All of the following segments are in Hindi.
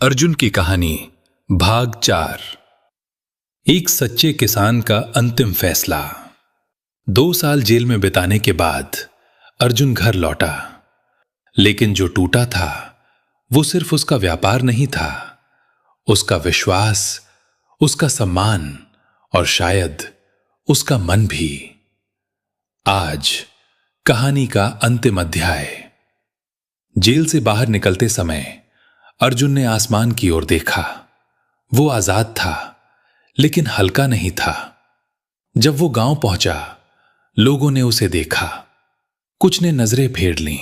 अर्जुन की कहानी भाग 4। एक सच्चे किसान का अंतिम फैसला। 2 साल जेल में बिताने के बाद अर्जुन घर लौटा, लेकिन जो टूटा था वो सिर्फ उसका व्यापार नहीं था, उसका विश्वास, उसका सम्मान और शायद उसका मन भी। आज कहानी का अंतिम अध्याय। जेल से बाहर निकलते समय अर्जुन ने आसमान की ओर देखा। वो आजाद था, लेकिन हल्का नहीं था। जब वो गांव पहुंचा, लोगों ने उसे देखा। कुछ ने नजरें फेर लीं,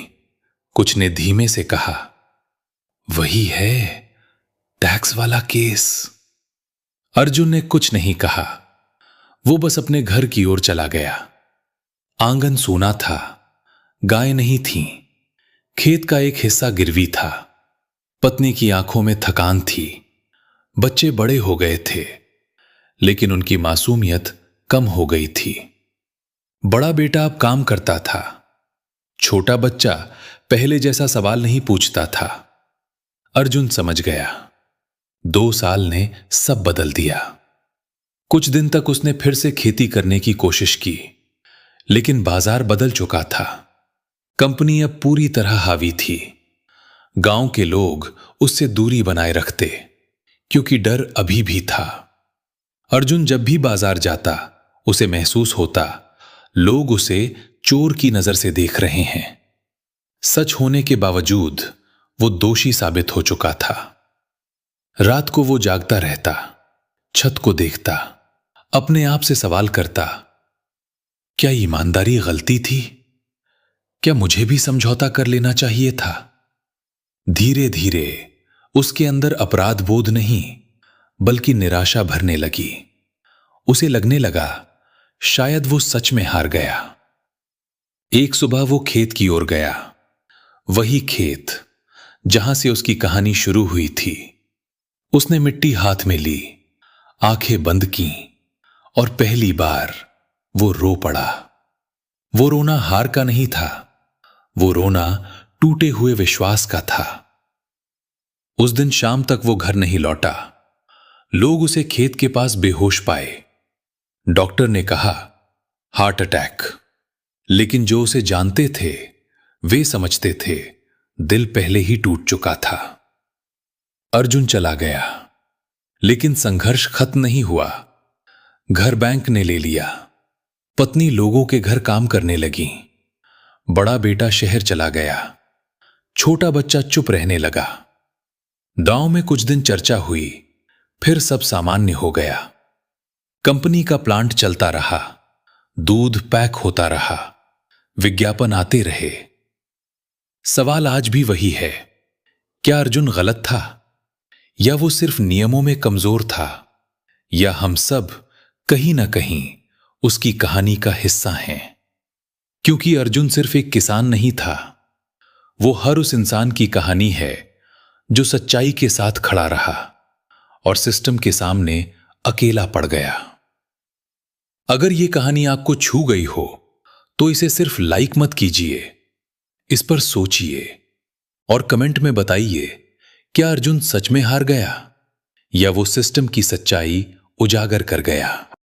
कुछ ने धीमे से कहा, वही है, टैक्स वाला केस। अर्जुन ने कुछ नहीं कहा। वो बस अपने घर की ओर चला गया। आंगन सूना था, गाय नहीं थीं, खेत का एक हिस्सा गिरवी था। पत्नी की आंखों में थकान थी। बच्चे बड़े हो गए थे, लेकिन उनकी मासूमियत कम हो गई थी। बड़ा बेटा अब काम करता था। छोटा बच्चा पहले जैसा सवाल नहीं पूछता था। अर्जुन समझ गया, 2 साल ने सब बदल दिया। कुछ दिन तक उसने फिर से खेती करने की कोशिश की, लेकिन बाजार बदल चुका था। कंपनी अब पूरी तरह हावी थी। गांव के लोग उससे दूरी बनाए रखते, क्योंकि डर अभी भी था। अर्जुन जब भी बाजार जाता, उसे महसूस होता, लोग उसे चोर की नजर से देख रहे हैं। सच होने के बावजूद वो दोषी साबित हो चुका था। रात को वो जागता रहता, छत को देखता, अपने आप से सवाल करता, क्या ईमानदारी गलती थी? क्या मुझे भी समझौता कर लेना चाहिए था? धीरे धीरे उसके अंदर अपराध बोध नहीं, बल्कि निराशा भरने लगी। उसे लगने लगा, शायद वो सच में हार गया। एक सुबह वो खेत की ओर गया, वही खेत जहां से उसकी कहानी शुरू हुई थी। उसने मिट्टी हाथ में ली, आंखें बंद की, और पहली बार वो रो पड़ा। वो रोना हार का नहीं था, वो रोना टूटे हुए विश्वास का था। उस दिन शाम तक वो घर नहीं लौटा। लोग उसे खेत के पास बेहोश पाए। डॉक्टर ने कहा, हार्ट अटैक। लेकिन जो उसे जानते थे, वे समझते थे, दिल पहले ही टूट चुका था। अर्जुन चला गया, लेकिन संघर्ष खत्म नहीं हुआ। घर बैंक ने ले लिया। पत्नी लोगों के घर काम करने लगी। बड़ा बेटा शहर चला गया। छोटा बच्चा चुप रहने लगा। गांव में कुछ दिन चर्चा हुई, फिर सब सामान्य हो गया। कंपनी का प्लांट चलता रहा, दूध पैक होता रहा, विज्ञापन आते रहे। सवाल आज भी वही है, क्या अर्जुन गलत था, या वो सिर्फ नियमों में कमजोर था, या हम सब कहीं ना कहीं उसकी कहानी का हिस्सा हैं? क्योंकि अर्जुन सिर्फ एक किसान नहीं था, वो हर उस इंसान की कहानी है जो सच्चाई के साथ खड़ा रहा और सिस्टम के सामने अकेला पड़ गया। अगर ये कहानी आपको छू गई हो, तो इसे सिर्फ लाइक मत कीजिए, इस पर सोचिए और कमेंट में बताइए, क्या अर्जुन सच में हार गया, या वो सिस्टम की सच्चाई उजागर कर गया?